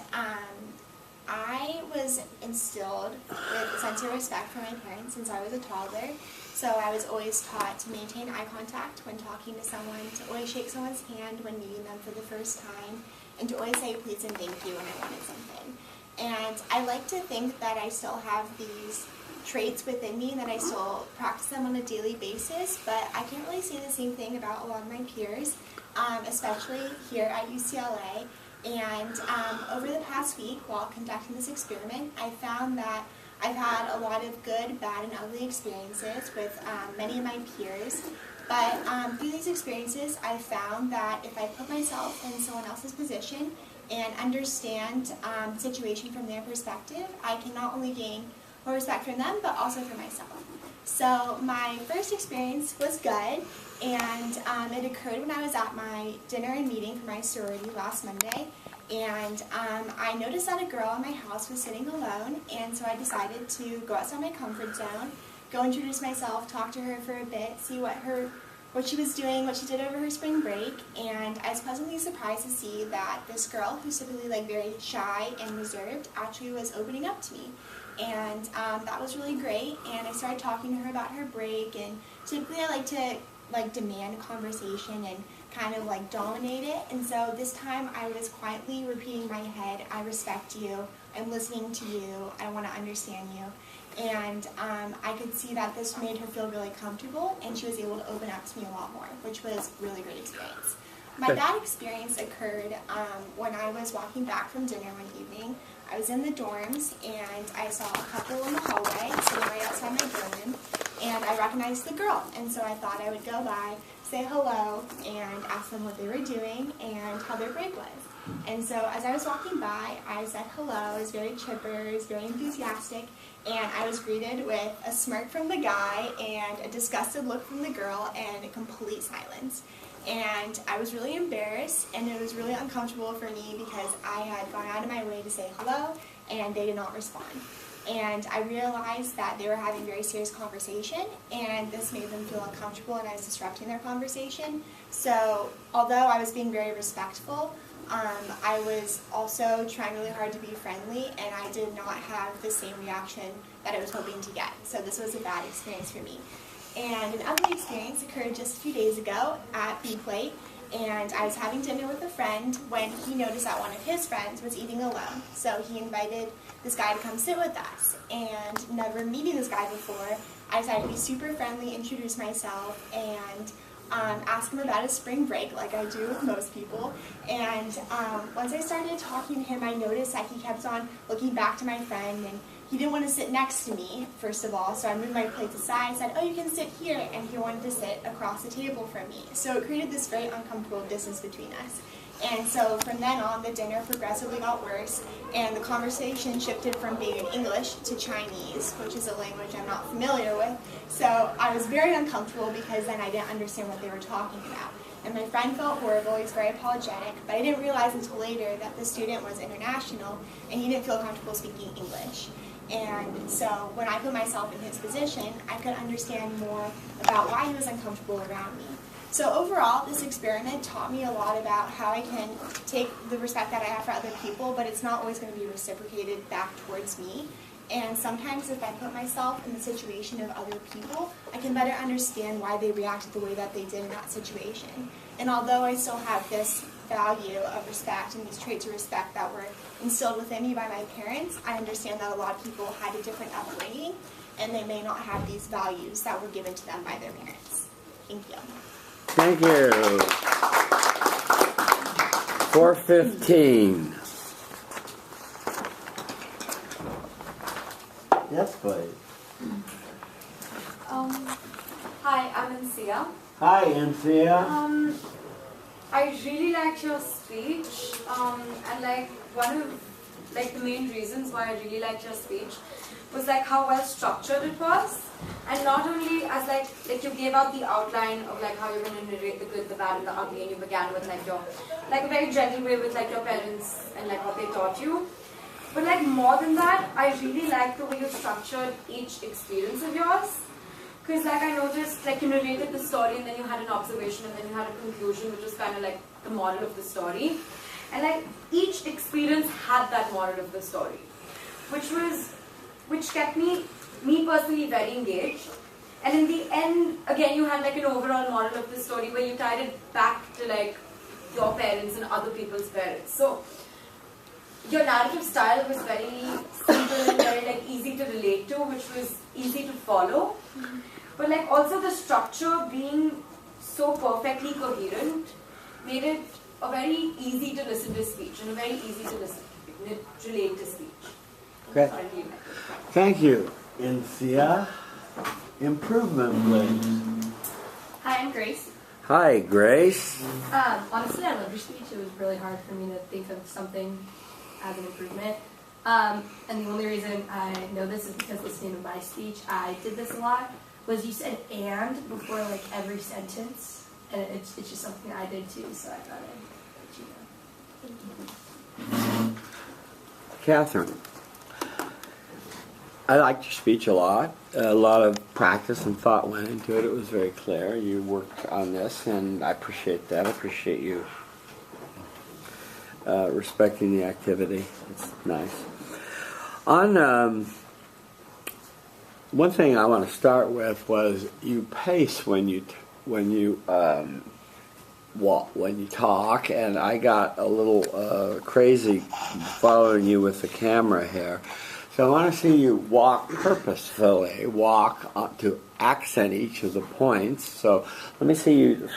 I was instilled with a sense of respect for my parents since I was a toddler. So I was always taught to maintain eye contact when talking to someone, to always shake someone's hand when meeting them for the first time, and to always say please and thank you when I wanted something. And I like to think that I still have these traits within me, and that I still practice them on a daily basis, but I can't really say the same thing about a lot of my peers, especially here at UCLA. And over the past week, while conducting this experiment, I found that I've had a lot of good, bad, and ugly experiences with many of my peers. But through these experiences, I found that if I put myself in someone else's position and understand the situation from their perspective, I can not only gain more respect from them, but also for myself. So my first experience was good, and it occurred when I was at my dinner and meeting for my sorority last Monday. And I noticed that a girl in my house was sitting alone, and so I decided to go outside my comfort zone, go introduce myself, talk to her for a bit, see what she was doing, what she did over her spring break. And I was pleasantly surprised to see that this girl, who's typically like very shy and reserved, actually was opening up to me. And that was really great, and I started talking to her about her break, and typically I like to demand conversation and kind of like dominate it, and so this time I was quietly repeating in my head, I respect you, I'm listening to you, I want to understand you. And I could see that this made her feel really comfortable, and she was able to open up to me a lot more, which was a really great experience. My bad experience occurred when I was walking back from dinner one evening. I was in the dorms, and I saw a couple in the hallway sitting right outside my dorm, and I recognized the girl, and so I thought I would go by, say hello, and ask them what they were doing and how their break was. And so as I was walking by, I said hello. I was very chipper, I was very enthusiastic, and I was greeted with a smirk from the guy and a disgusted look from the girl and a complete silence. And I was really embarrassed, and it was really uncomfortable for me because I had gone out of my way to say hello, and they did not respond. And I realized that they were having a very serious conversation, and this made them feel uncomfortable, and I was disrupting their conversation. So although I was being very respectful, I was also trying really hard to be friendly, and I did not have the same reaction that I was hoping to get. So this was a bad experience for me. And an ugly experience occurred just a few days ago at B-Plate, and I was having dinner with a friend when he noticed that one of his friends was eating alone. So he invited this guy to come sit with us, and never meeting this guy before, I decided to be super friendly, introduce myself, and ask him about his spring break like I do with most people. And once I started talking to him, I noticed that he kept on looking back to my friend, and he didn't want to sit next to me, first of all, so I moved my plates aside and said, oh, you can sit here, and he wanted to sit across the table from me. So it created this very uncomfortable distance between us. And so from then on, the dinner progressively got worse, and the conversation shifted from being in English to Chinese, which is a language I'm not familiar with. So I was very uncomfortable because then I didn't understand what they were talking about. And my friend felt horrible, he was very apologetic, but I didn't realize until later that the student was international, and he didn't feel comfortable speaking English. And so when I put myself in his position, I could understand more about why he was uncomfortable around me. So overall, this experiment taught me a lot about how I can take the respect that I have for other people, but it's not always going to be reciprocated back towards me. And sometimes if I put myself in the situation of other people, I can better understand why they reacted the way that they did in that situation. And although I still have this value of respect and these traits of respect that were instilled within me by my parents, I understand that a lot of people had a different upbringing and they may not have these values that were given to them by their parents. Thank you. Thank you. 4:15. Yes, please. Hi, I'm Ansia. Hi, Anthea. I really liked your speech, and like one of the main reasons why I really liked your speech was like how well structured it was, and not only as like you gave out the outline of like how you're going to narrate the good, the bad, and the ugly, and you began with like your a very gentle way with like your parents and like what they taught you. But like more than that, I really liked the way you structured each experience of yours. Because like I noticed, like you narrated the story and then you had an observation and then you had a conclusion, which was kind of like the moral of the story. And like each experience had that moral of the story, which kept me personally very engaged. And in the end, again, you had like an overall moral of the story where you tied it back to like your parents and other people's parents. So your narrative style was very simple and very like easy to relate to, which was easy to follow. But like also the structure being so perfectly coherent made it a very easy to listen to speech and a very easy to relate to speech. Okay. Thank you, Anthea. Improvement, please. Hi, I'm Grace. Hi, Grace. Honestly, I love your speech. It was really hard for me to think of something as an improvement. And the only reason I know this is because listening to my speech, I did this a lot, was you said "and" before like every sentence. And it's just something I did too, so I thought I'd let you know. Catherine. I liked your speech a lot. A lot of practice and thought went into it. It was very clear. You worked on this, and I appreciate that. I appreciate you respecting the activity. It's nice. On one thing I want to start with was you pace when you talk, and I got a little crazy following you with the camera here. So I want to see you walk purposefully, to accent each of the points. So let me see you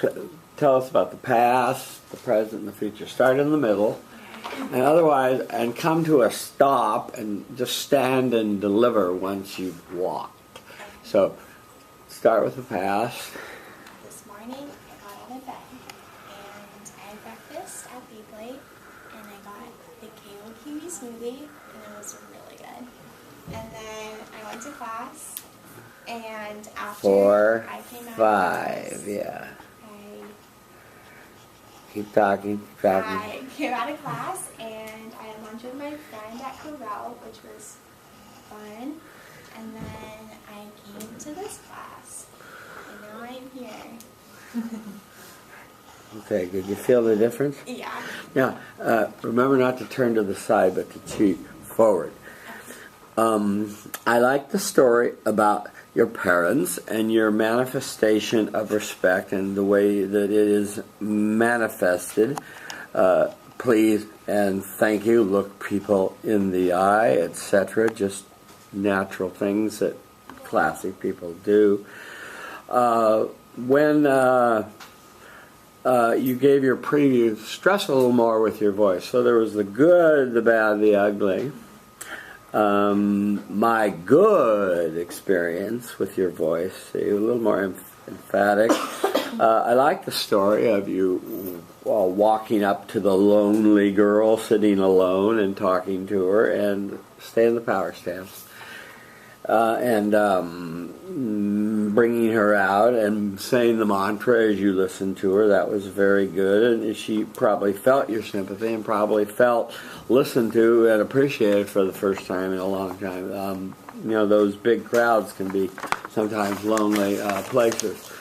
tell us about the past, the present, and the future. Start in the middle, and come to a stop and just stand and deliver once you've walked. So start with the past. This morning, I got out of bed and I had breakfast at Big Plate, and I got the kale kiwi smoothie, and it was really good. And then I went to class, and after 4, I came out 5, of class, yeah. Keep talking. I came out of class and I had lunch with my friend at Corral, which was fun. And then I came to this class, and now I'm here. Okay, did you feel the difference? Yeah. Now, remember not to turn to the side, but to cheat forward. I like the story about your parents and your manifestation of respect and the way that it is manifested. Please and thank you, look people in the eye, etc. Just natural things that classic people do. When you gave your preview, stress a little more with your voice. So there was the good, the bad, the ugly. My good experience with your voice, a little more emphatic. I like the story of you walking up to the lonely girl sitting alone and talking to her, and stay in the power stance. bringing her out and saying the mantra as you listened to her. That was very good. And she probably felt your sympathy and probably felt listened to and appreciated for the first time in a long time. Those big crowds can be sometimes lonely places.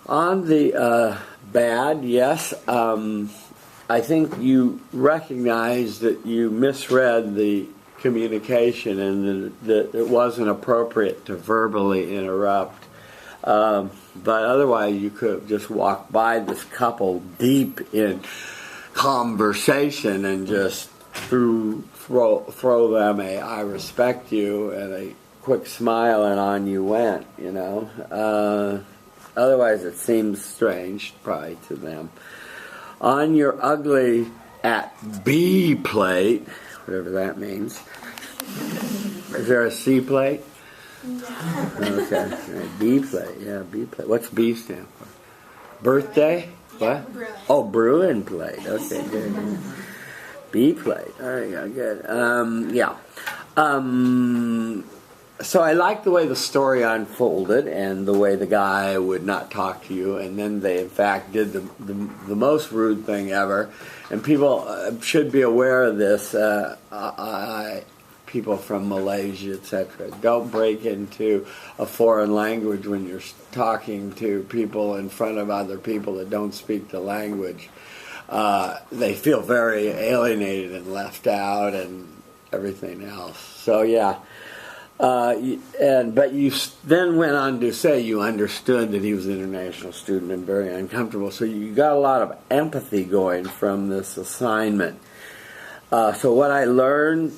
On the bad, yes, I think you recognize that you misread the communication and that it wasn't appropriate to verbally interrupt. But otherwise, you could have just walked by this couple deep in conversation and just throw them a "I respect you" and a quick smile, and on you went. Otherwise, it seems strange, probably, to them. On your ugly at B plate, whatever that means. Is there a C plate? Okay. Right. B plate. Yeah, B plate. What's B stand for? Birthday? What? Bruin. Oh, Bruin plate. Okay, good. B plate. All right, yeah, good. Yeah. So I like the way the story unfolded and the way the guy would not talk to you, and then they in fact did the most rude thing ever. And people should be aware of this. People from Malaysia, etc. Don't break into a foreign language when you're talking to people in front of other people that don't speak the language. They feel very alienated and left out and everything else. So yeah. But you then went on to say you understood that he was an international student and very uncomfortable. So you got a lot of empathy going from this assignment. So what I learned,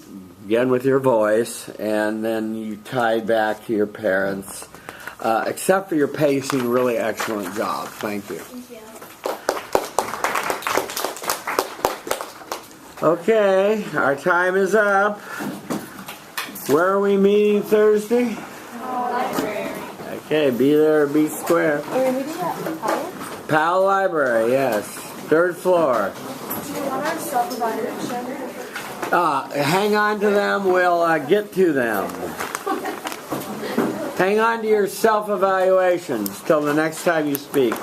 again with your voice, and then you tied back to your parents, except for your pacing, really excellent job. Thank you. Thank you. Okay, our time is up. Where are we meeting Thursday? Library. Okay, be there or be square. Are we meeting at Powell? Powell Library, yes. 3rd floor. Do you want our self-evaluation? Hang on to them. We'll get to them. Hang on to your self-evaluations till the next time you speak.